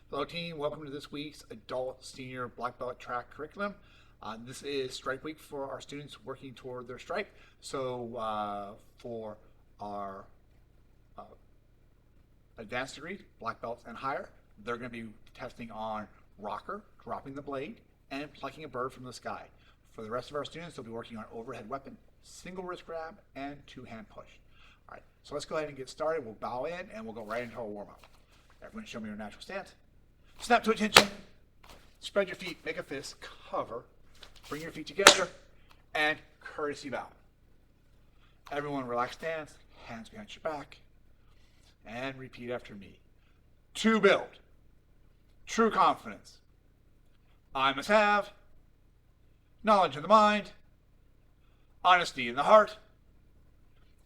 Hello team, welcome to this week's Adult Senior Black Belt Track Curriculum. This is Stripe Week for our students working toward their stripe. So for our advanced degree, black belts and higher, they're going to be testing on rocker, dropping the blade, and plucking a bird from the sky. For the rest of our students, they'll be working on overhead weapon, single wrist grab, and two-hand push. All right, so let's go ahead and get started. We'll bow in and we'll go right into our warm-up. Everyone show me your natural stance. Snap to attention. Spread your feet, make a fist, cover. Bring your feet together, and courtesy bow. Everyone relax stance, hands behind your back, and repeat after me. To build true confidence, I must have knowledge in the mind, honesty in the heart,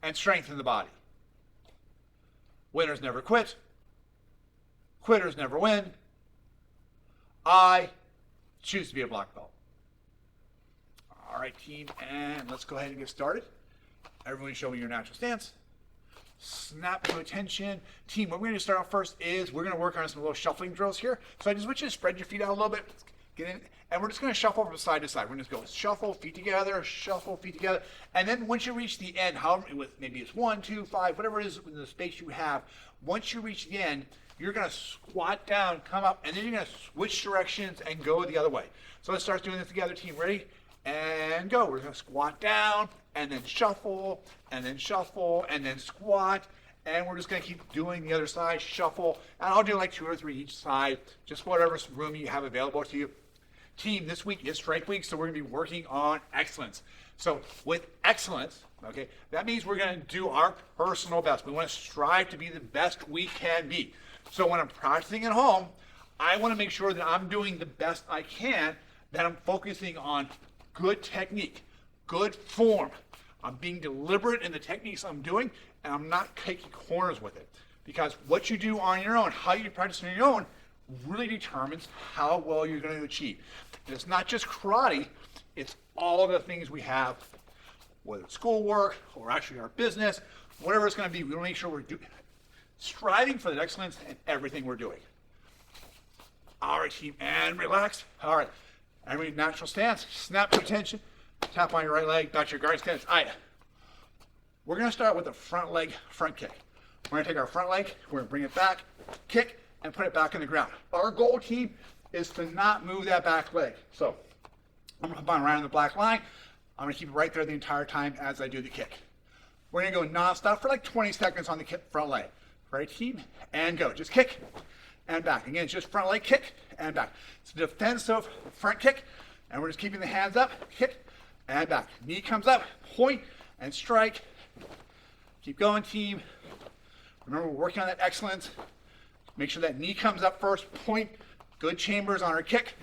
and strength in the body. Winners never quit. Quitters never win. I choose to be a black belt. All right, team, and let's go ahead and get started. Everyone show me your natural stance. Snap to attention. Team, what we're going to start off first is we're going to work on some little shuffling drills here. So I just want you to spread your feet out a little bit. Get in, and we're just going to shuffle from side to side. We're going to go shuffle, feet together, shuffle, feet together. And then once you reach the end, however, maybe it's 1, 2, 5, whatever it is in the space you have, once you reach the end, you're going to squat down, come up, and then you're going to switch directions and go the other way. So let's start doing this together, team. Ready? And go. We're going to squat down, and then shuffle, and then shuffle, and then squat. And we're just going to keep doing the other side, shuffle. And I'll do like 2 or 3 each side, just whatever room you have available to you. Team, this week is Strike Week, so we're going to be working on excellence. So with excellence, okay, that means we're going to do our personal best. We want to strive to be the best we can be. So when I'm practicing at home, I want to make sure that I'm doing the best I can, that I'm focusing on good technique, good form. I'm being deliberate in the techniques I'm doing, and I'm not taking corners with it. Because what you do on your own, how you practice on your own, really determines how well you're going to achieve. And it's not just karate, it's all the things we have, whether it's schoolwork or actually our business, whatever it's going to be. We want to make sure we're striving for that excellence in everything we're doing. All right, team, and relax. All right, every natural stance, snap to attention, tap on your right leg, back to your guard stance. All right, we're going to start with the front leg front kick. We're going to take our front leg, we're going to bring it back, kick, and put it back in the ground. Our goal, team, is to not move that back leg. So I'm going to come on around the black line. I'm going to keep it right there the entire time as I do the kick. We're going to go nonstop for like 20 seconds on the front leg. Right, team, and go. Just kick and back. Again, it's just front leg kick and back. It's a defensive front kick, and we're just keeping the hands up, kick and back. Knee comes up, point and strike. Keep going, team. Remember, we're working on that excellence. Make sure that knee comes up first, point, good chambers on our kick.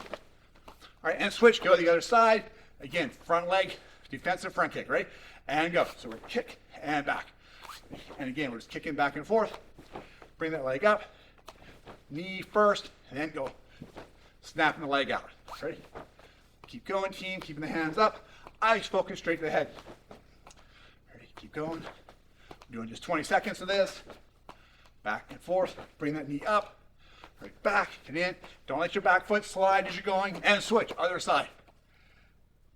All right, and switch, go to the other side. Again, front leg, defensive front kick, right? And go. So we're kick and back. And again, we're just kicking back and forth. Bring that leg up, knee first, and then go snapping the leg out. Ready? Keep going, team, keeping the hands up. Eyes focused straight to the head. Ready? Keep going. We're doing just 20 seconds of this. Back and forth. Bring that knee up. Right back and in. Don't let your back foot slide as you're going. And switch, other side.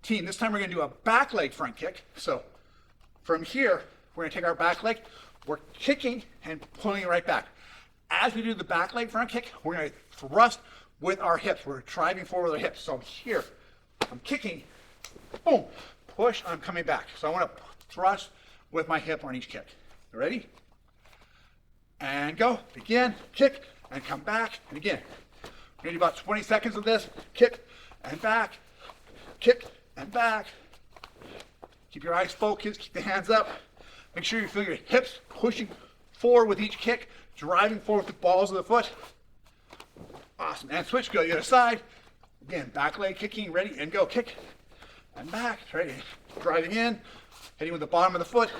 Team, this time we're going to do a back leg front kick. So from here, we're going to take our back leg. We're kicking and pulling it right back. As we do the back leg front kick, we're going to thrust with our hips. We're driving forward with our hips. So here, I'm kicking, boom, push, I'm coming back. So I want to thrust with my hip on each kick. You ready? And go. Again, kick, and come back. And again, we're going to do about 20 seconds of this. Kick and back, kick and back. Keep your eyes focused, keep the hands up. Make sure you feel your hips pushing forward with each kick, driving forward with the balls of the foot. Awesome. And switch, go to the other side. Again, back leg kicking, ready, and go. Kick and back, ready. Driving in, hitting with the bottom of the foot.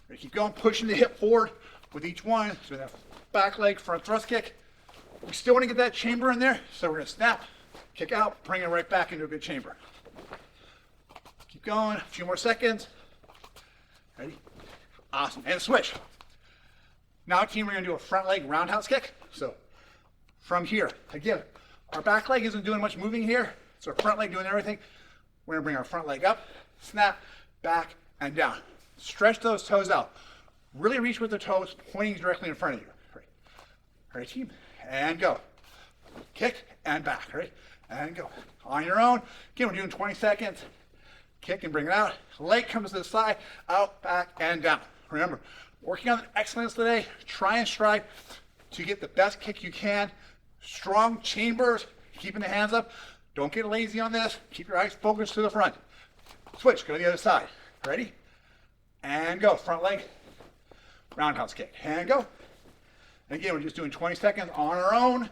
Ready, keep going, pushing the hip forward with each one. So that back leg front thrust kick. We still want to get that chamber in there, so we're going to snap, kick out, bring it right back into a good chamber. Keep going, a few more seconds. Ready? Awesome, and switch. Now team, we're going to do a front leg roundhouse kick. So from here. Again, our back leg isn't doing much moving here. It's our front leg doing everything. We're gonna bring our front leg up, snap, back, and down. Stretch those toes out. Really reach with the toes pointing directly in front of you. Ready, ready team, and go. Kick and back, ready, and go. On your own, again, we're doing 20 seconds. Kick and bring it out. Leg comes to the side, out, back, and down. Remember, working on excellence today, try and strive to get the best kick you can. Strong chambers, keeping the hands up. Don't get lazy on this. Keep your eyes focused to the front. Switch, go to the other side. Ready? And go. Front leg, roundhouse kick. And go. And again, we're just doing 20 seconds on our own.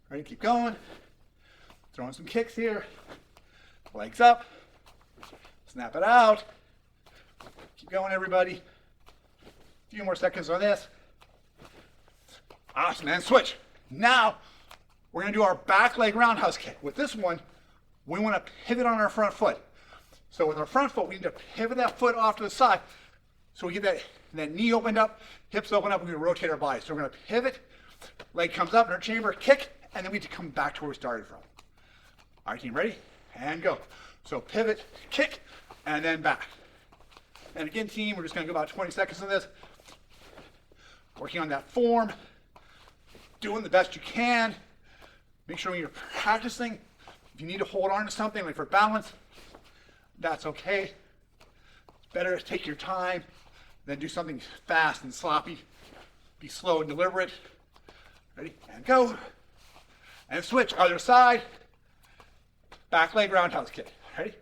Ready? Keep going. Throwing some kicks here. Legs up. Snap it out. Keep going, everybody. A few more seconds on this. Awesome, and switch. Now, we're gonna do our back leg roundhouse kick. With this one, we wanna pivot on our front foot. So with our front foot, we need to pivot that foot off to the side so we get that knee opened up, hips open up, and we rotate our body. So we're gonna pivot, leg comes up in our chamber, kick, and then we need to come back to where we started from. All right, team, ready? And go. So pivot, kick, and then back. And again, team, we're just gonna go about 20 seconds on this. Working on that form, doing the best you can. Make sure when you're practicing, if you need to hold on to something, like for balance, that's okay. It's better to take your time than do something fast and sloppy. Be slow and deliberate. Ready, and go. And switch, other side. Back leg roundhouse kick. Ready,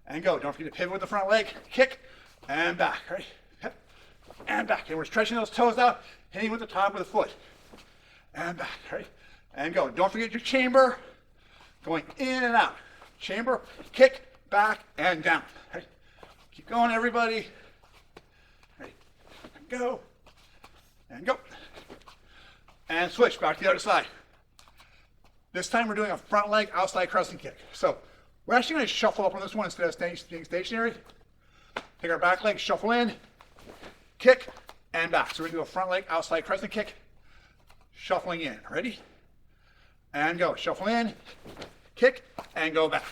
and go. Don't forget to pivot with the front leg. Kick, and back. Ready, and back. And we're stretching those toes out, hitting with the top of the foot. And back, ready, and go. Don't forget your chamber. Going in and out. Chamber, kick, back, and down. Ready? Keep going, everybody. Ready, and go. And go. And switch, back to the other side. This time we're doing a front leg outside crescent kick. So we're actually going to shuffle up on this one instead of staying stationary. Take our back leg, shuffle in, kick, and back. So we're going to do a front leg outside crescent kick, shuffling in. Ready? And go. Shuffle in, kick, and go back.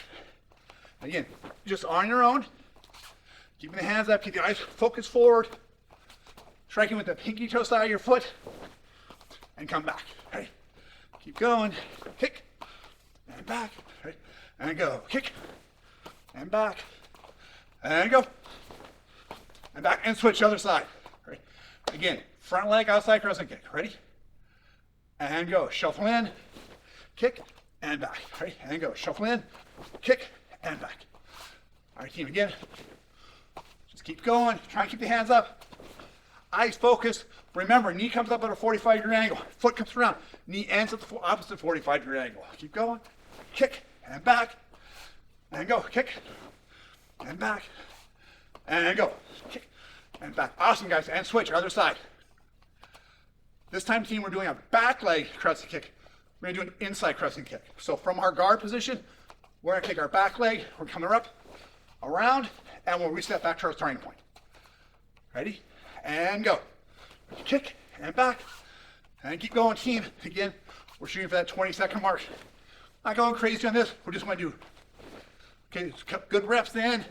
Again, just on your own, keeping the hands up, keep the eyes focused forward, striking with the pinky toe side of your foot, and come back. Ready? Keep going. Kick, and back. Ready? And go. Kick, and back, and go. And back, and switch other side. Ready? Again, front leg outside crescent kick. Ready? And go. Shuffle in, kick, and back. Ready? And go. Shuffle in, kick, and back. All right, team, again. Just keep going. Try and keep the hands up. Eyes focused. Remember, knee comes up at a 45-degree angle. Foot comes around. Knee ends at the opposite 45-degree angle. Keep going. Kick, and back. And go. Kick, and back. And go. Kick, and back. Awesome, guys. And switch, other side. This time, team, we're doing a back leg crescent kick. We're going to do an inside crescent kick. So from our guard position, we're going to take our back leg. We're coming up, around, and we'll reset back to our starting point. Ready? And go. Kick, and back. And keep going, team. Again, we're shooting for that 20-second mark. Not going crazy on this. We're just going to do, okay, good reps in.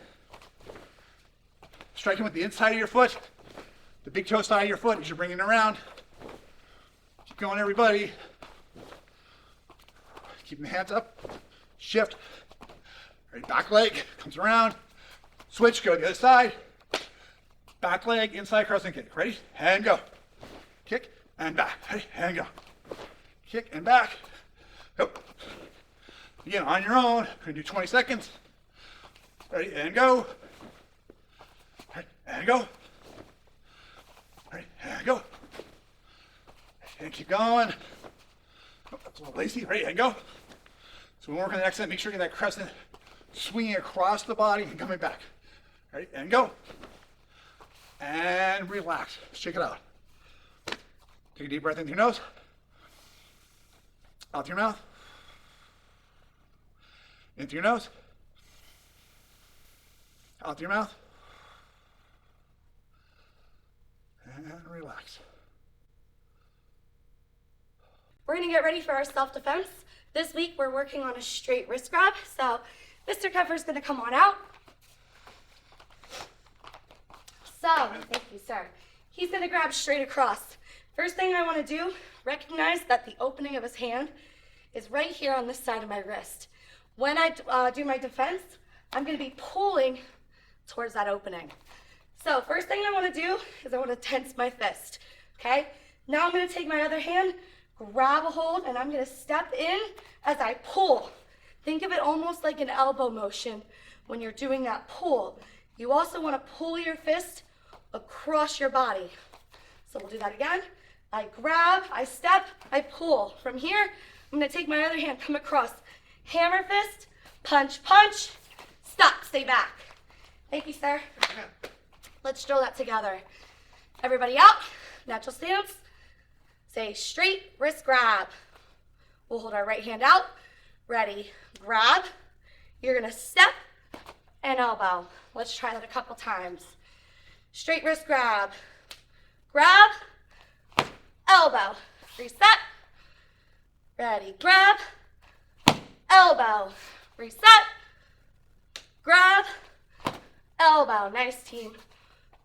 Striking with the inside of your foot, the big toe side of your foot as you're bringing it around. Keep going, everybody. Keeping the hands up. Shift. Ready, back leg comes around. Switch, go to the other side. Back leg, inside crescent kick. Ready? And go. Kick and back. Ready? And go. Kick and back. Go. Again, on your own. We're going to do 20 seconds. Ready? And go. Ready? And go. Ready? And go. And keep going. Oh, that's a little lazy. Ready? And go. So when we work on the exit, make sure you get that crescent swinging across the body and coming back. Ready? And go. And relax. Shake it out. Take a deep breath in through your nose. Out through your mouth. In through your nose. Out through your mouth. And relax. We're gonna get ready for our self-defense. This week, we're working on a straight wrist grab. So Mr. Keffer's gonna come on out. So, thank you, sir. He's gonna grab straight across. First thing I wanna do, recognize that the opening of his hand is right here on this side of my wrist. When I do my defense, I'm gonna be pulling towards that opening. So first thing I wanna do is I wanna tense my fist, okay? Now I'm gonna take my other hand, grab a hold, and I'm gonna step in as I pull. Think of it almost like an elbow motion when you're doing that pull. You also wanna pull your fist across your body. So we'll do that again. I grab, I step, I pull. From here, I'm gonna take my other hand, come across. Hammer fist, punch, punch, stop, stay back. Thank you, sir. Let's drill that together. Everybody out, natural stance. Say straight wrist grab. We'll hold our right hand out. Ready, grab. You're gonna step and elbow. Let's try that a couple times. Straight wrist grab. Grab, elbow. Reset. Ready, grab, elbow. Reset. Grab, elbow. Nice, team.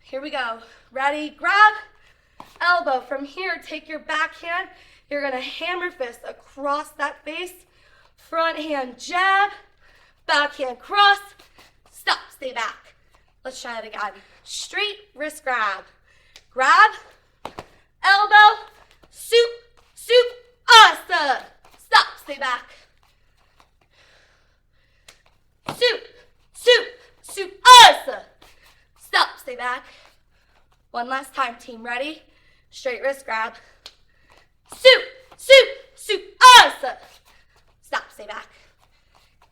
Here we go. Ready, grab, elbow. From here, take your backhand. You're gonna hammer fist across that face. Front hand jab, backhand cross, stop, stay back. Let's try that again. Straight wrist grab. Grab, elbow, soup, soup, asa. Stop, stay back. Soup, soup, soup, asa. Stop, stay back. One last time, team. Ready? Straight wrist grab. Soup, soup, soup, asa. Stop, stay back.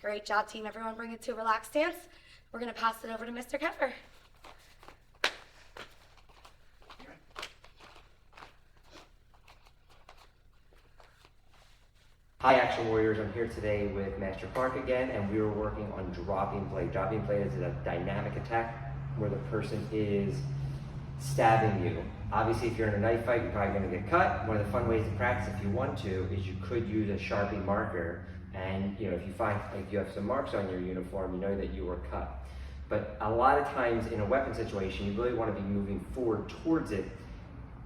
Great job, team. Everyone bring it to a relaxed stance. We're going to pass it over to Mr. Keffer. Hi Action Warriors, I'm here today with Master Clark again, and we were working on dropping blade. Dropping blade is a dynamic attack where the person is stabbing you. Obviously, if you're in a knife fight, you're probably going to get cut. One of the fun ways to practice, if you want to, is you could use a Sharpie marker, and if you find like you have some marks on your uniform, you know that you were cut. But a lot of times in a weapon situation, you really want to be moving forward towards it.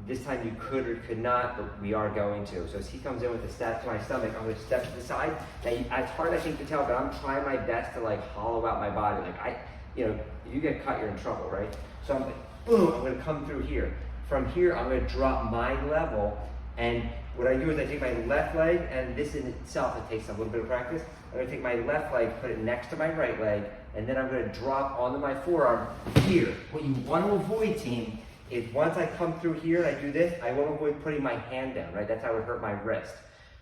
This time you could or could not, but we are going to. So as he comes in with a stab to my stomach, I'm going to step to the side. Now, it's hard, I think, to tell, but I'm trying my best to like hollow out my body. Like if you get cut, you're in trouble, right? So I'm like, boom, I'm going to come through here. From here, I'm going to drop my level, and what I do is I take my left leg, and this in itself, it takes a little bit of practice. I'm going to take my left leg, put it next to my right leg, and then I'm going to drop onto my forearm here. What you want to avoid, team, is once I come through here and I do this, I won't avoid putting my hand down, right? That's how it would hurt my wrist.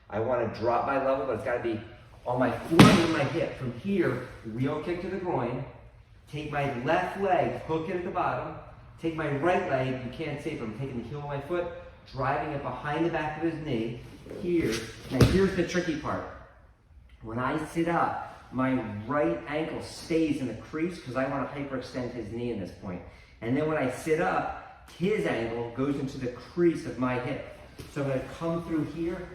I want to drop my level, but it's got to be on my forearm and my hip. From here, wheel kick to the groin, take my left leg, hook it at the bottom, take my right leg, you can't see it, but I'm taking the heel of my foot, driving it behind the back of his knee, here. Now here's the tricky part. When I sit up, my right ankle stays in the crease because I want to hyperextend his knee in this point. And then when I sit up, his ankle goes into the crease of my hip. So I'm going to come through here,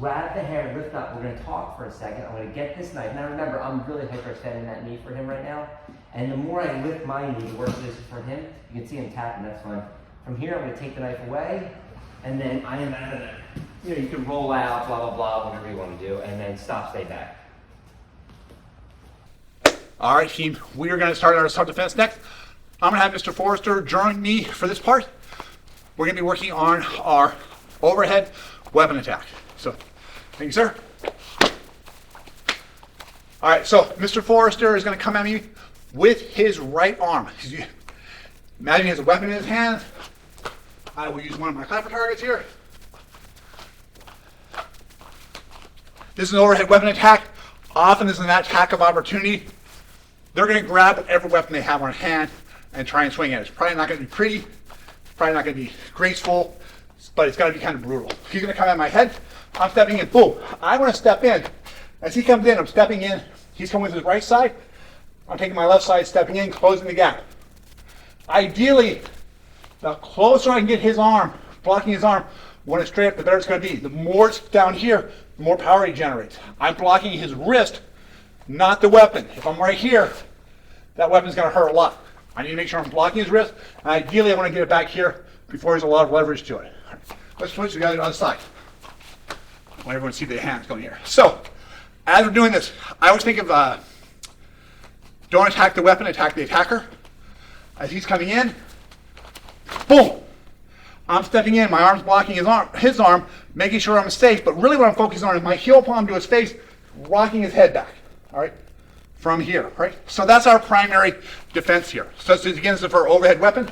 grab the hair, lift up. We're going to talk for a second. I'm going to get this knife. Now remember, I'm really hyperextending that knee for him right now. And the more I lift my knee, the worse it is for him. You can see him tapping, that's fine. From here, I'm going to take the knife away, and then I am out of there. You can roll out, blah, blah, blah, whatever you want to do, and then stop, stay back. All right, team, we are going to start our self-defense next. I'm going to have Mr. Forrester join me for this part. We're going to be working on our overhead weapon attack. So, thank you, sir. All right, so Mr. Forrester is going to come at me with his right arm. Imagine he has a weapon in his hand. I will use one of my clapper targets here. This is an overhead weapon attack. Often this is an attack of opportunity. They're going to grab whatever weapon they have on hand and try and swing at it. It's probably not going to be pretty. It's probably not going to be graceful, but it's got to be kind of brutal. He's going to come at my head. I'm stepping in. Boom. I want to step in. As he comes in, I'm stepping in. He's coming with his right side. I'm taking my left side, stepping in, closing the gap. Ideally, the closer I can get his arm, blocking his arm, When it's straight up, the better it's going to be. The more it's down here, the more power he generates. I'm blocking his wrist, not the weapon. If I'm right here, that weapon's going to hurt a lot. I need to make sure I'm blocking his wrist, and ideally I want to get it back here before there's a lot of leverage to it. Let's switch to the other side. I want everyone to see the hands going here. So, as we're doing this, I always think of don't attack the weapon, attack the attacker. As he's coming in, boom! I'm stepping in, my arm's blocking his arm, making sure I'm safe, but really what I'm focusing on is my heel palm to his face, rocking his head back, all right, from here, right? So that's our primary defense here. So this is against for overhead weapon.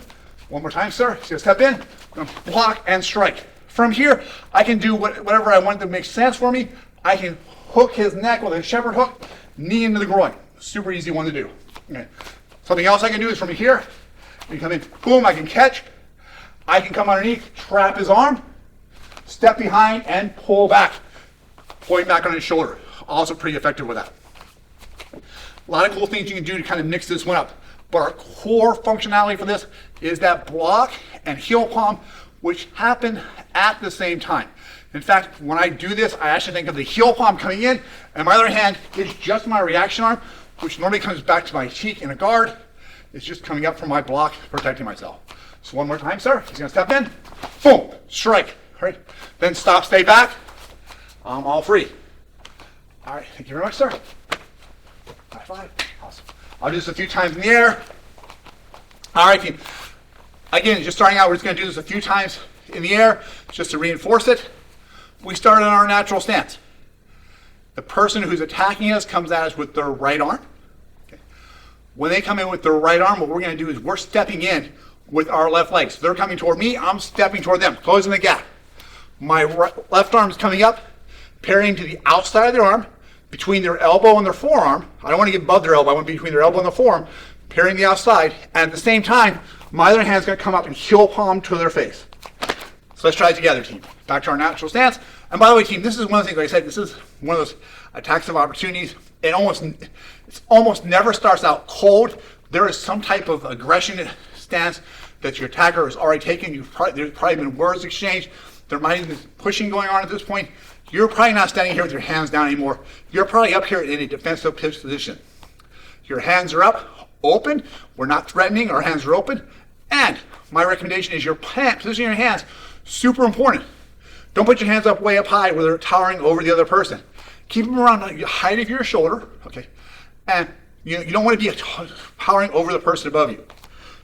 One more time, sir. He's gonna step in, I'm gonna block and strike. From here, I can do whatever I want that makes sense for me. I can hook his neck with a shepherd hook, knee into the groin. Super easy one to do. Okay. Something else I can do is from here, you come in, boom, I can catch. I can come underneath, trap his arm, step behind, and pull back, pulling back on his shoulder. Also pretty effective with that. A lot of cool things you can do to kind of mix this one up. But our core functionality for this is that block and heel palm, which happen at the same time. In fact, when I do this, I actually think of the heel palm coming in, and my other hand is just my reaction arm, which normally comes back to my cheek in a guard. It's just coming up from my block, protecting myself. So one more time, sir. He's gonna step in, boom, strike, right? Then stop, stay back. I'm all free. All right, thank you very much, sir. High five, awesome. I'll do this a few times in the air. All right, team. Again, just starting out, we're just gonna do this a few times in the air, just to reinforce it. We start in our natural stance. The person who's attacking us comes at us with their right arm. Okay. When they come in with their right arm, what we're gonna do is we're stepping in with our left leg. So they're coming toward me, I'm stepping toward them, closing the gap. My left arm is coming up, parrying to the outside of their arm, between their elbow and their forearm. I don't want to get above their elbow, I want to be between their elbow and the forearm, parrying the outside, and at the same time, my other hand's going to come up and heel palm to their face. So let's try it together, team. Back to our natural stance. And by the way, team, this is one of the things, like I said, this is one of those attacks of opportunities. It almost never starts out cold. There is some type of aggression stance that your attacker has already taken. There's probably been words exchanged. There might even be pushing going on at this point. You're probably not standing here with your hands down anymore. You're probably up here in a defensive position. Your hands are up, open. We're not threatening. Our hands are open. And my recommendation is your position of your hands, super important. Don't put your hands up way up high where they're towering over the other person. Keep them around the height of your shoulder, okay? And you don't want to be towering over the person above you.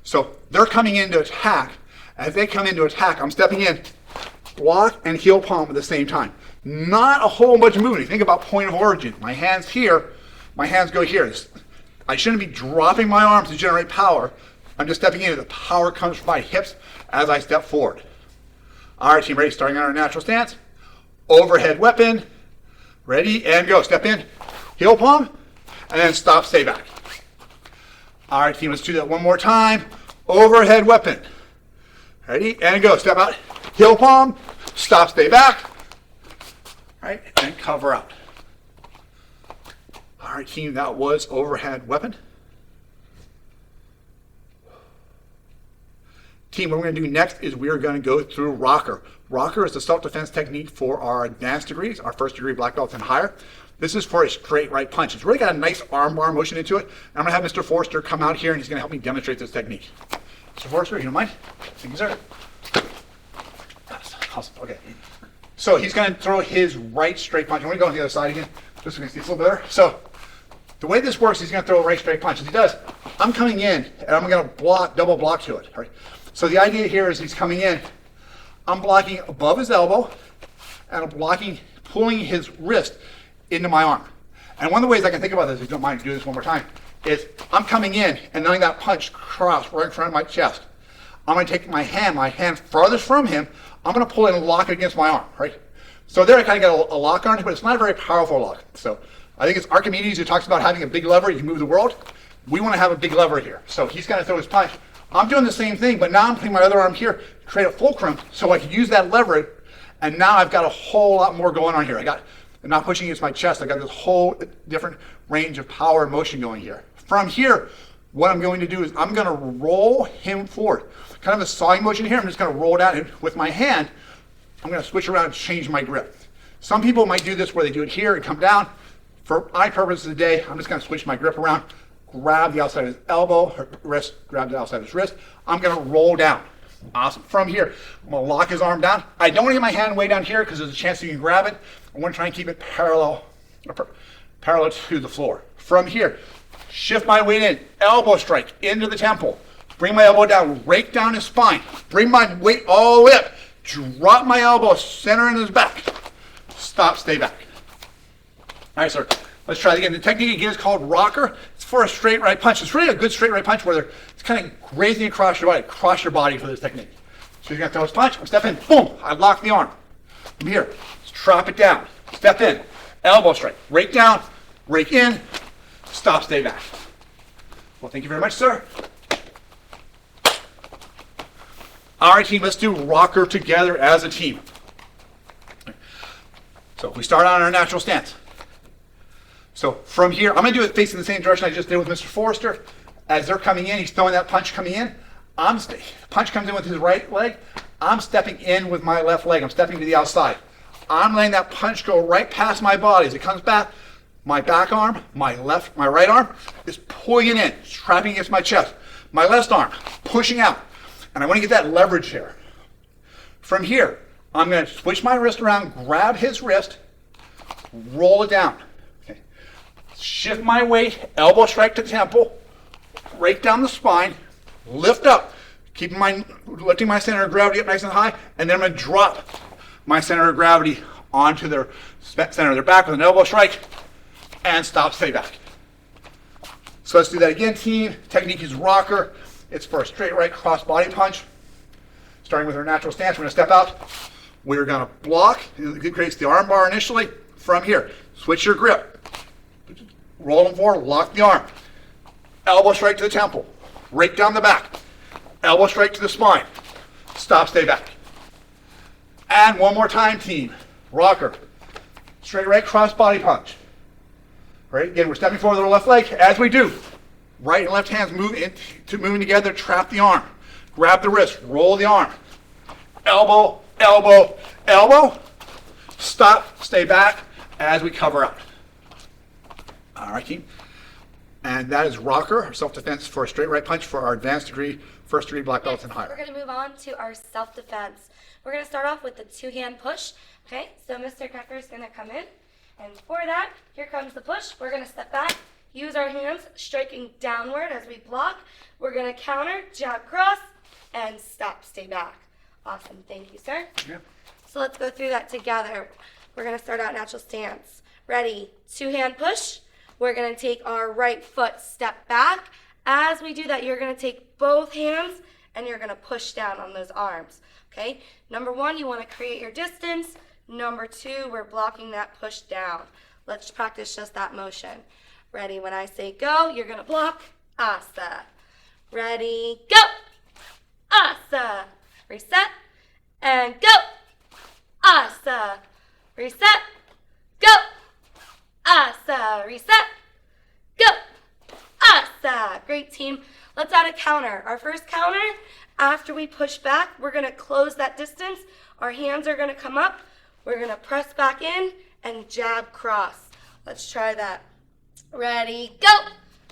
So they're coming in to attack. As they come in to attack, I'm stepping in, block and heel palm at the same time. Not a whole bunch of movement. Think about point of origin. My hands here, my hands go here. I shouldn't be dropping my arms to generate power. I'm just stepping in. The power comes from my hips as I step forward. All right, team, ready? Starting on our natural stance. Overhead weapon. Ready, and go. Step in, heel palm, and then stop, stay back. All right, team, let's do that one more time. Overhead weapon. Ready, and go. Step out, heel palm, stop, stay back. All right, and cover out. All right, team, that was overhead weapon. Team, what we're going to do next is we are going to go through rocker. Rocker is the self-defense technique for our advanced degrees, our first degree black belts and higher. This is for a straight right punch. It's really got a nice arm bar motion into it. I'm going to have Mr. Forster come out here and he's going to help me demonstrate this technique. Mr. Forster, you don't mind? Thank you, sir. Awesome. Okay. So he's going to throw his right straight punch. I'm going to go on the other side again, just so we can see it's a little better. So the way this works, he's going to throw a right straight punch. As he does, I'm coming in and I'm going to block, double block to it. All right. So the idea here is he's coming in, I'm blocking above his elbow, and I'm blocking, pulling his wrist into my arm. And one of the ways I can think about this, if you don't mind to do this one more time, is I'm coming in and letting that punch cross right in front of my chest. I'm going to take my hand farthest from him, I'm going to pull it and lock it against my arm, right? So there I kind of got a lock on it, but it's not a very powerful lock. So I think it's Archimedes who talks about having a big lever, you can move the world. We want to have a big lever here. So he's going to throw his punch. I'm doing the same thing, but now I'm putting my other arm here to create a fulcrum so I can use that lever, and now I've got a whole lot more going on here. I'm not pushing against my chest. I got this whole different range of power and motion going here. From here, what I'm going to do is I'm going to roll him forward. Kind of a sawing motion here. I'm just going to roll it out with my hand, I'm going to switch around and change my grip. Some people might do this where they do it here and come down. For my purposes today, I'm just going to switch my grip around, grab the outside of his elbow, or wrist, grab the outside of his wrist. I'm going to roll down. Awesome. From here, I'm going to lock his arm down. I don't want to get my hand way down here because there's a chance you can grab it. I want to try and keep it parallel to the floor. From here, shift my weight in, elbow strike into the temple. Bring my elbow down, rake down his spine. Bring my weight all the way up. Drop my elbow, center in his back. Stop, stay back. All right, sir. Let's try it again. The technique again is called rocker. It's for a straight right punch. It's really a good straight right punch where it's kind of grazing across your body for this technique. So you're going to throw his punch. I'm stepping in. Boom. I lock the arm. From here, let's drop it down. Step in. Elbow strike. Rake down. Rake in. Stop, stay back. Well, thank you very much, sir. All right, team, let's do rocker together as a team. So we start on our natural stance. So from here, I'm going to do it facing the same direction I just did with Mr. Forrester. As they're coming in, he's throwing that punch coming in. Punch comes in with his right leg. I'm stepping in with my left leg. I'm stepping to the outside. I'm letting that punch go right past my body. As it comes back, my back arm, my right arm is pulling it in, trapping against my chest. My left arm, pushing out. And I want to get that leverage here. From here, I'm going to switch my wrist around, grab his wrist, roll it down. Okay. Shift my weight, elbow strike to the temple, rake down the spine, lift up, lifting my center of gravity up nice and high, and then I'm going to drop my center of gravity onto their center of their back with an elbow strike, and stop, stay back. So let's do that again, team. Technique is rocker. It's for a straight right cross body punch. Starting with our natural stance, we're going to step out. We're going to block. It creates the arm bar initially. From here, switch your grip. Roll them forward, lock the arm. Elbow strike to the temple. Rake down the back. Elbow strike to the spine. Stop, stay back. And one more time, team. Rocker. Straight right cross body punch. Right, again, we're stepping forward with our left leg. As we do, right and left hands moving together, trap the arm. Grab the wrist, roll the arm. Elbow, elbow, elbow. Stop, stay back as we cover up. All right, team. And that is rocker, or self-defense for a straight right punch for our advanced degree, first degree black belts and higher. We're going to move on to our self-defense. We're going to start off with the two-hand push. Okay, so Mr. Cracker is going to come in. And for that, here comes the push. We're going to step back, use our hands, striking downward as we block. We're going to counter, jab, cross, and stop, stay back. Awesome. Thank you, sir. Yeah. So let's go through that together. We're going to start out natural stance. Ready? Two-hand push. We're going to take our right foot, step back. As we do that, you're going to take both hands and you're going to push down on those arms. Okay? Number one, you want to create your distance. Number two, we're blocking that push down. Let's practice just that motion. Ready? When I say go, you're going to block. Asa. Ready? Go. Asa. Reset. And go. Asa. Reset. Go. Asa. Reset. Go. Asa. Great, team. Let's add a counter. Our first counter, after we push back, we're going to close that distance. Our hands are going to come up. We're going to press back in and jab cross. Let's try that. Ready, go.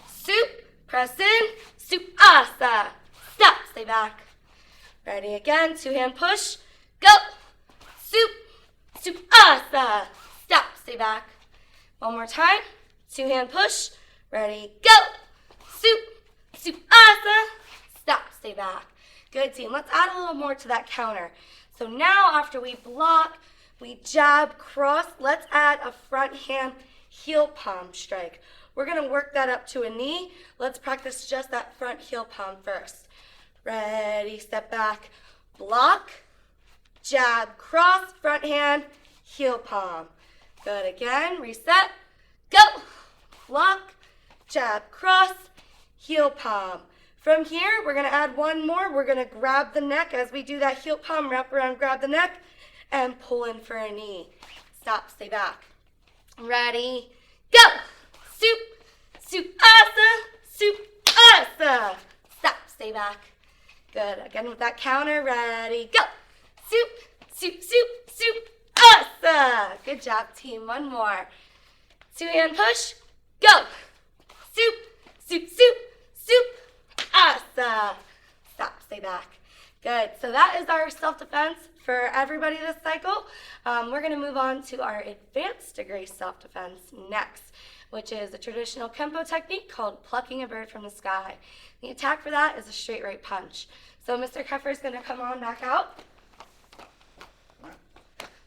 Soup, press in, soup, asa. Stop, stay back. Ready again, two-hand push. Go. Soup, soup, asa. Stop, stay back. One more time. Two-hand push. Ready, go. Soup, soup, asa. Stop, stay back. Good, team. Let's add a little more to that counter. So now after we block, we jab, cross. Let's add a front hand heel palm strike. We're going to work that up to a knee. Let's practice just that front heel palm first. Ready, step back, block, jab, cross, front hand, heel palm. Good, again, reset, go, block, jab, cross, heel palm. From here, we're going to add one more. We're going to grab the neck as we do that heel palm, wrap around, grab the neck, and pull in for a knee. Stop, stay back. Ready, go. Soup, soup, asa, soup, asa. Stop, stay back. Good, again with that counter. Ready, go. Soup, soup, soup, soup, awesome. Good job, team. One more. 2-hand push, go. Soup, soup, soup, soup, awesome. Stop, stay back. Good, so that is our self-defense for everybody this cycle. We're gonna move on to our advanced degree self-defense next, which is a traditional Kempo technique called plucking a bird from the sky. The attack for that is a straight right punch. So Mr. Keffer is gonna come on back out.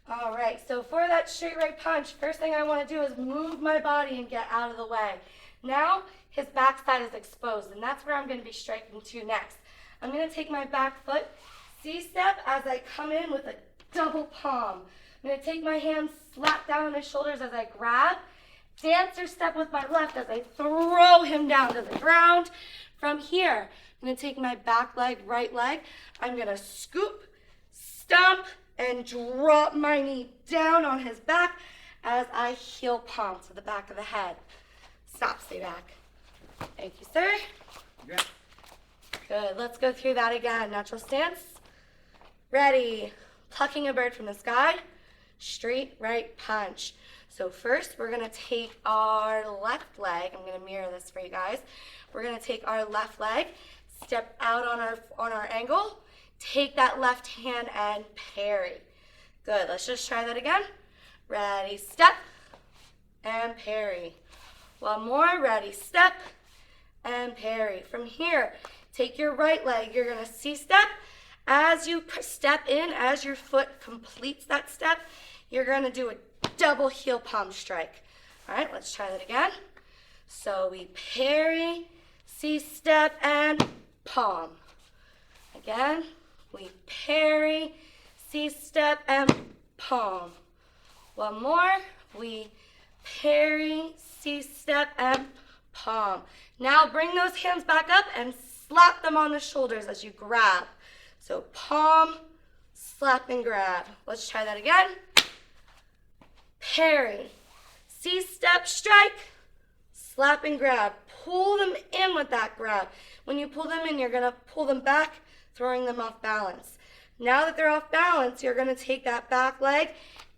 All right, so for that straight right punch, first thing I wanna do is move my body and get out of the way. Now, his backside is exposed, and that's where I'm gonna be striking to next. I'm gonna take my back foot, C-step as I come in with a double palm. I'm gonna take my hands, slap down on his shoulders as I grab, dancer step with my left as I throw him down to the ground. From here, I'm gonna take my back leg, right leg. I'm gonna scoop, stomp, and drop my knee down on his back as I heel palm to the back of the head. Stop, stay back. Thank you, sir. Yeah. Good, let's go through that again. Natural stance. Ready. Plucking a bird from the sky. Straight right punch. So first we're gonna take our left leg. I'm gonna mirror this for you guys. We're gonna take our left leg, step out on our angle, take that left hand and parry. Good, let's just try that again. Ready, step, and parry. One more, ready, step, and parry. From here, take your right leg, you're gonna C-step. As you step in, as your foot completes that step, you're gonna do a double heel palm strike. All right, let's try that again. So we parry, C-step, and palm. Again, we parry, C-step, and palm. One more, we parry, C-step, and palm. Now bring those hands back up and slap them on the shoulders as you grab. So palm, slap, and grab. Let's try that again. Parry, C-step, strike, slap, and grab. Pull them in with that grab. When you pull them in, you're gonna pull them back, throwing them off balance. Now that they're off balance, you're gonna take that back leg,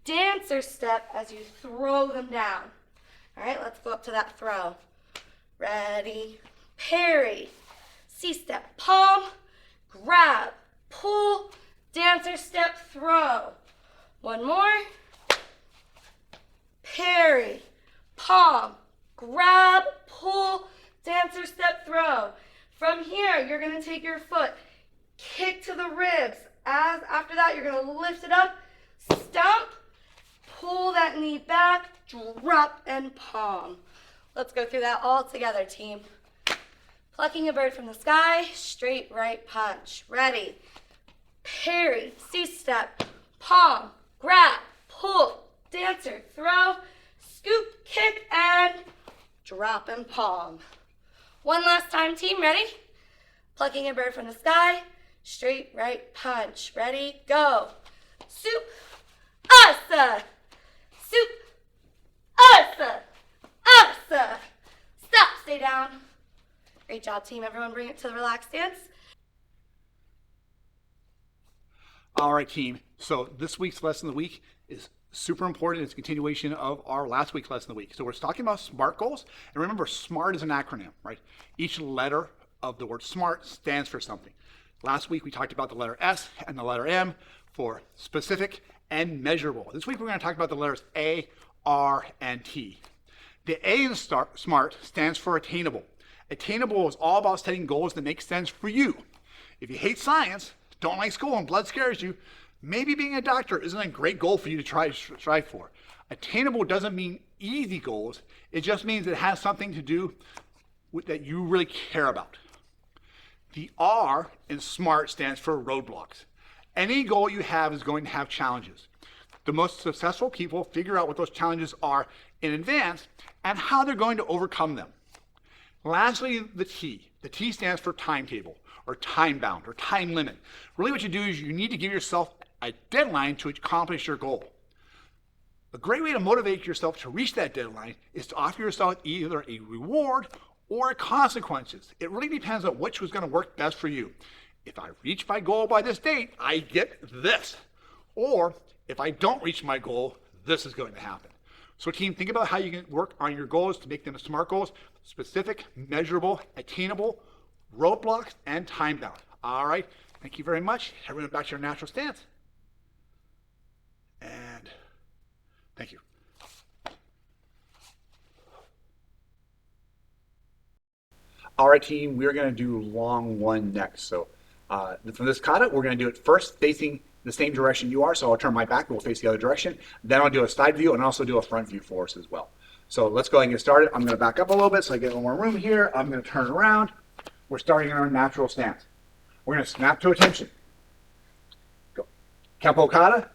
dancer step as you throw them down. All right, let's go up to that throw. Ready, parry, C-step, palm, grab, pull, dancer step, throw. One more. Parry, palm, grab, pull, dancer step, throw. From here, you're gonna take your foot, kick to the ribs. After that, you're gonna lift it up, stomp, pull that knee back, drop, and palm. Let's go through that all together, team. Plucking a bird from the sky, straight right punch. Ready, parry, C-step, palm, grab, pull, dancer, throw, scoop, kick, and drop and palm. One last time, team, ready? Plucking a bird from the sky, straight right punch. Ready, go. Soup, asa, soup, asa, asa. Stop, stay down. Great job, team. Everyone bring it to the relaxed stance. All right, team. So this week's lesson of the week is super important. It's a continuation of our last week's lesson of the week. So we're talking about SMART goals. And remember, SMART is an acronym, right? Each letter of the word SMART stands for something. Last week, we talked about the letter S and the letter M for specific and measurable. This week, we're going to talk about the letters A, R, and T. The A in SMART stands for attainable. Attainable is all about setting goals that make sense for you. If you hate science, don't like school, and blood scares you, maybe being a doctor isn't a great goal for you to strive for. Attainable doesn't mean easy goals. It just means it has something to do with that you really care about. The R in SMART stands for roadblocks. Any goal you have is going to have challenges. The most successful people figure out what those challenges are in advance and how they're going to overcome them. Lastly, the T. The T stands for timetable, or time bound, or time limit. Really what you do is you need to give yourself a deadline to accomplish your goal. A great way to motivate yourself to reach that deadline is to offer yourself either a reward or consequences. It really depends on which was going to work best for you. If I reach my goal by this date, I get this. Or if I don't reach my goal, this is going to happen. So team, think about how you can work on your goals to make them SMART goals: specific, measurable, attainable, roadblocks, and time bound. All right, thank you very much. Everyone back to your natural stance. And thank you. All right, team, we're going to do long one next. So from this kata, we're going to do it first facing the same direction you are. So I'll turn my back, we'll face the other direction. Then I'll do a side view and also do a front view for us as well. So let's go ahead and get started. I'm going to back up a little bit so I get a little more room here. I'm going to turn around. We're starting in our natural stance. We're going to snap to attention. Go. Kempo kata,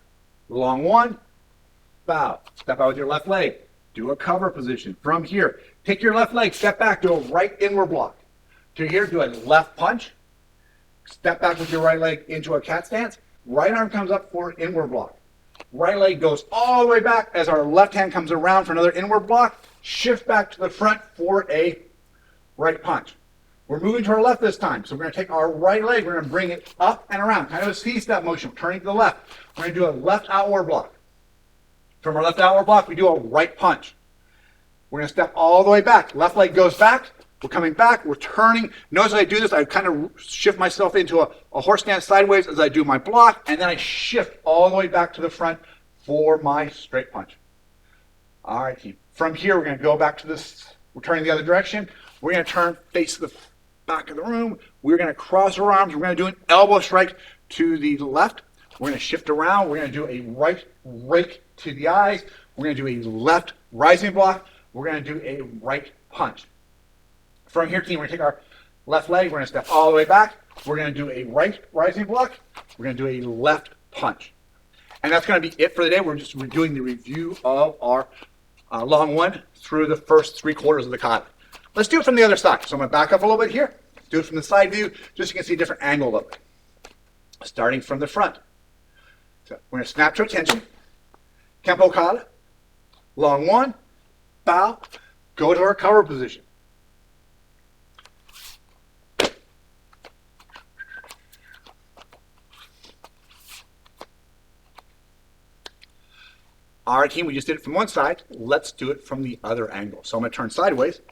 long one, bow. Step out with your left leg. Do a cover position. From here, take your left leg, step back, do a right inward block. To here, do a left punch. Step back with your right leg into a cat stance. Right arm comes up for an inward block. Right leg goes all the way back as our left hand comes around for another inward block. Shift back to the front for a right punch. We're moving to our left this time. So we're going to take our right leg, we're going to bring it up and around. Kind of a C-step motion, turning to the left. We're going to do a left outward block. From our left outward block, we do a right punch. We're going to step all the way back. Left leg goes back. We're coming back. We're turning. Notice as I do this, I kind of shift myself into a horse stance sideways as I do my block, and then I shift all the way back to the front for my straight punch. All right, team. From here, we're going to go back to this. We're turning the other direction. We're going to turn face the back of the room. We're going to cross our arms. We're going to do an elbow strike to the left. We're going to shift around. We're going to do a right rake to the eyes. We're going to do a left rising block. We're going to do a right punch. From here, team, we're going to take our left leg. We're going to step all the way back. We're going to do a right rising block. We're going to do a left punch. And that's going to be it for the day. We're doing the review of our long one through the first 3 quarters of the kata. Let's do it from the other side. So I'm going to back up a little bit here. Do it from the side view, just so you can see a different angle of it. Starting from the front. So we're going to snap to attention. Kempo kata. Long one. Bow. Go to our cover position. All right, team, we just did it from one side. Let's do it from the other angle. So I'm going to turn sideways.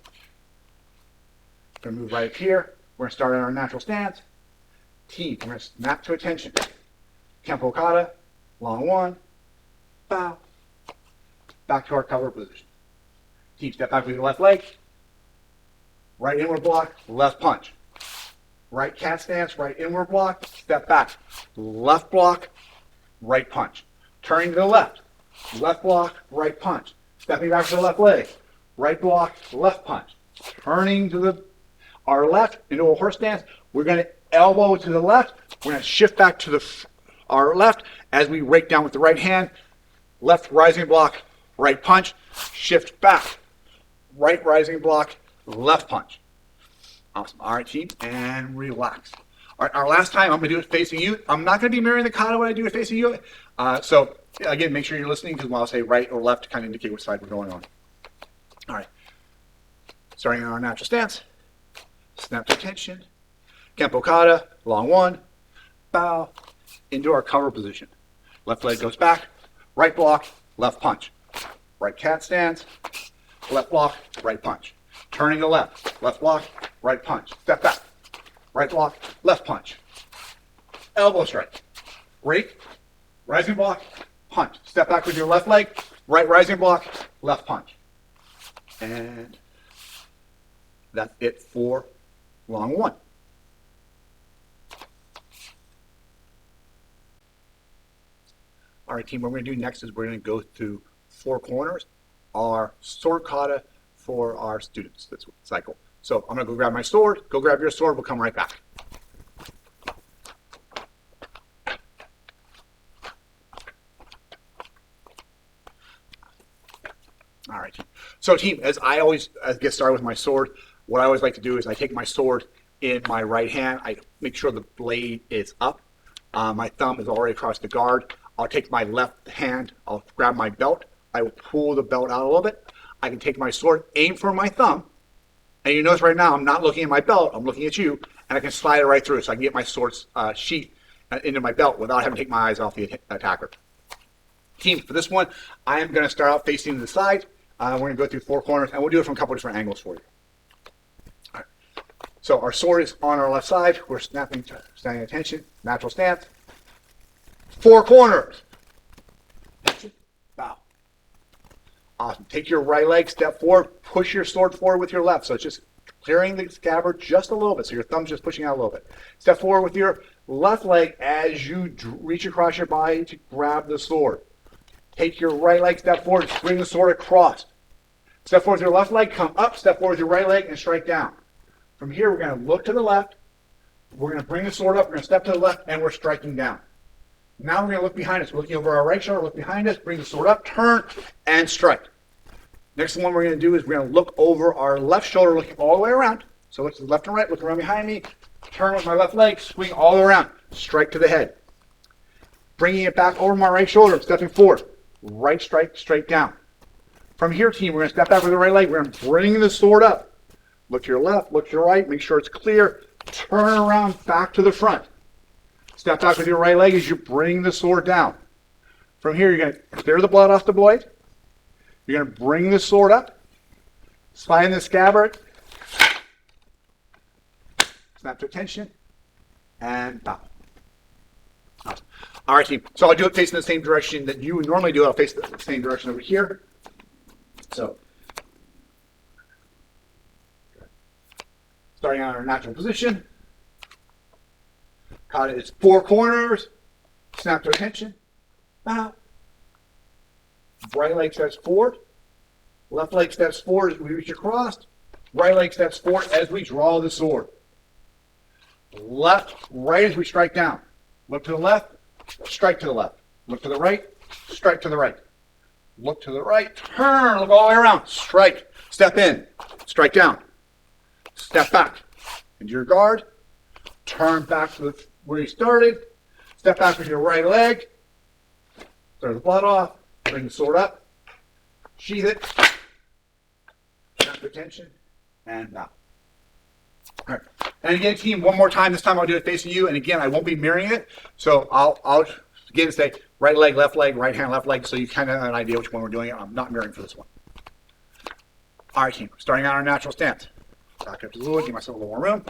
Going to move right up here. We're going to start in our natural stance. Team, we're going to snap to attention. Kempo kata, long one, bow. Back to our cover position. Team, step back with your left leg. Right inward block, left punch. Right cat stance, right inward block, step back. Left block, right punch. Turning to the left. Left block, right punch. Stepping back to the left leg. Right block, left punch. Turning to our left into a horse stance. We're going to elbow to the left. We're going to shift back to our left as we rake down with the right hand. Left rising block, right punch. Shift back. Right rising block, left punch. Awesome. All right, team, and relax. All right, our last time, I'm going to do it facing you. I'm not going to be mirroring the kata when I do it facing you. So again, make sure you're listening, because when I'll say right or left to kind of indicate which side we're going on. All right. Starting in our natural stance. Snap to attention. Kempo kata, long one. Bow. Into our cover position. Left leg goes back. Right block, left punch. Right cat stance. Left block, right punch. Turning to left. Left block, right punch. Step back. Right block, left punch. Elbow strike. Rake. Rising block, punch. Step back with your left leg, right rising block, left punch. And that's it for long one. All right, team, what we're going to do next is we're going to go through 4 corners, our sword kata for our students this cycle. So I'm going to go grab my sword, go grab your sword, we'll come right back. All right, so team, as I always get started with my sword, what I always like to do is I take my sword in my right hand. I make sure the blade is up. My thumb is already across the guard. I'll take my left hand, I'll grab my belt. I will pull the belt out a little bit. I can take my sword, aim for my thumb, and you notice right now I'm not looking at my belt, I'm looking at you, and I can slide it right through so I can get my sword's sheath into my belt without having to take my eyes off the attacker. Team, for this one, I am going to start out facing to the side. We're going to go through 4 corners, and we'll do it from a couple different angles for you. All right. So our sword is on our left side. We're standing attention, natural stance. 4 corners. Bow. Awesome. Take your right leg, step forward, push your sword forward with your left. So it's just clearing the scabbard just a little bit. So your thumb's just pushing out a little bit. Step forward with your left leg as you reach across your body to grab the sword. Take your right leg, step forward, bring the sword across. Step forward with your left leg, come up, step forward with your right leg, and strike down. From here, we're going to look to the left. We're going to bring the sword up, we're going to step to the left, and we're striking down. Now we're going to look behind us. We're looking over our right shoulder, look behind us, bring the sword up, turn, and strike. Next one we're going to do is we're going to look over our left shoulder, looking all the way around. So look to the left and right, look around behind me, turn with my left leg, swing all the way around, strike to the head. Bringing it back over my right shoulder, stepping forward. Right strike, straight down. From here, team, we're going to step back with the right leg. We're going to bring the sword up. Look to your left, look to your right, make sure it's clear. Turn around back to the front. Step back with your right leg as you bring the sword down. From here, you're going to clear the blood off the blade. You're going to bring the sword up. Slide in the scabbard. Snap to attention. And bow. Awesome. All right, team. So I'll do it facing the same direction that you would normally do. I'll face the same direction over here. So, starting on our natural position. Caught it. It's 4 corners. Snap to attention. Bow. Right leg steps forward. Left leg steps forward as we reach across. Right leg steps forward as we draw the sword. Left, right as we strike down. Look to the left. Strike to the left. Look to the right. Strike to the right. Look to the right. Turn. Look all the way around. Strike. Step in. Strike down. Step back. Into your guard. Turn back to where you started. Step back with your right leg. Throw the blood off. Bring the sword up. Sheath it. Snap to attention. And bow. All right. And again, team, one more time. This time I'll do it facing you. And again, I won't be mirroring it. So I'll again say right leg, right hand, left leg. So you kind of have an idea which one we're doing. I'm not mirroring for this one. All right, team. Starting on our natural stance. Back up to the wood. Give myself a little more room.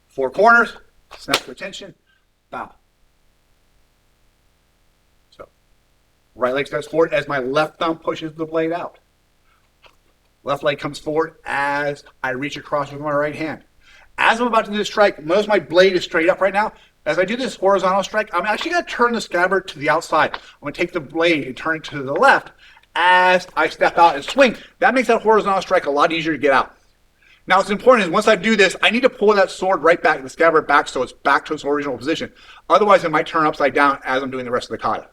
4 corners. Snap to attention. Bow. So right leg steps forward as my left thumb pushes the blade out. Left leg comes forward as I reach across with my right hand. As I'm about to do this strike, notice my blade is straight up right now. As I do this horizontal strike, I'm actually going to turn the scabbard to the outside. I'm going to take the blade and turn it to the left as I step out and swing. That makes that horizontal strike a lot easier to get out. Now, what's important is once I do this, I need to pull that sword right back, the scabbard back, so it's back to its original position. Otherwise, it might turn upside down as I'm doing the rest of the kata.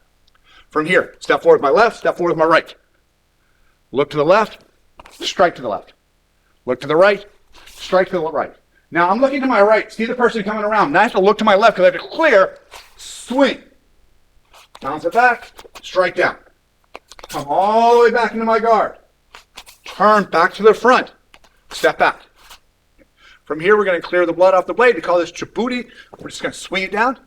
From here, step forward with my left, step forward with my right. Look to the left. Strike to the left. Look to the right. Strike to the right. Now I'm looking to my right. See the person coming around. Now I have to look to my left because I have to clear. Swing. Bounce it back. Strike down. Come all the way back into my guard. Turn back to the front. Step back. From here we're going to clear the blood off the blade. We call this chabuti. We're just going to swing it down.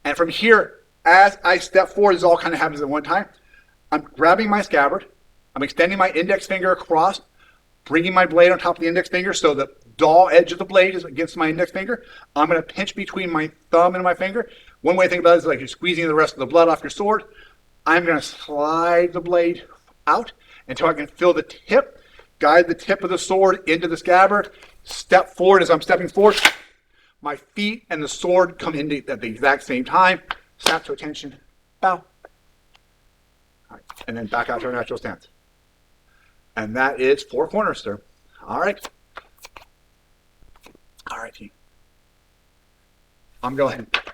And from here, as I step forward, this all kind of happens at one time. I'm grabbing my scabbard. I'm extending my index finger across, bringing my blade on top of the index finger so the dull edge of the blade is against my index finger. I'm going to pinch between my thumb and my finger. One way to think about it is like you're squeezing the rest of the blood off your sword. I'm going to slide the blade out until I can feel the tip, guide the tip of the sword into the scabbard, step forward as I'm stepping forward. My feet and the sword come in at the exact same time. Snap to attention, bow. All right. And then back out to our natural stance. And that is 4 corners, sir. All right. All right, team. I'm going to go ahead and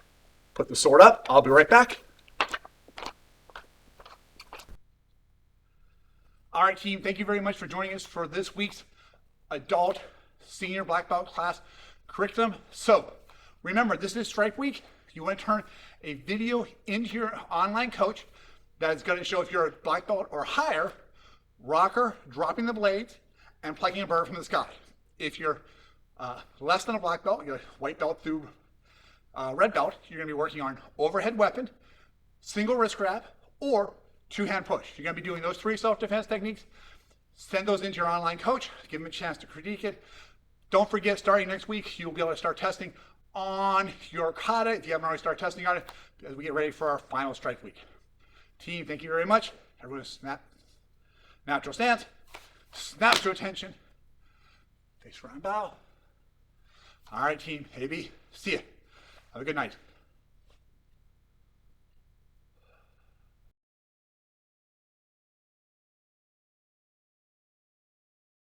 put the sword up. I'll be right back. All right, team. Thank you very much for joining us for this week's adult senior black belt class curriculum. So remember, this is Stripe Week. You want to turn a video into your online coach that's going to show if you're a black belt or higher, rocker, dropping the blades, and plucking a bird from the sky. If you're less than a black belt, you're a white belt through red belt, you're going to be working on overhead weapon, single wrist grab, or two-hand push. You're going to be doing those 3 self-defense techniques. Send those into your online coach. Give him a chance to critique it. Don't forget, starting next week, you'll be able to start testing on your kata if you haven't already started testing on it as we get ready for our final strike week. Team, thank you very much. Everyone snap. Natural stance. Snap to attention. Face front bow. All right, team. AB, see ya. Have a good night.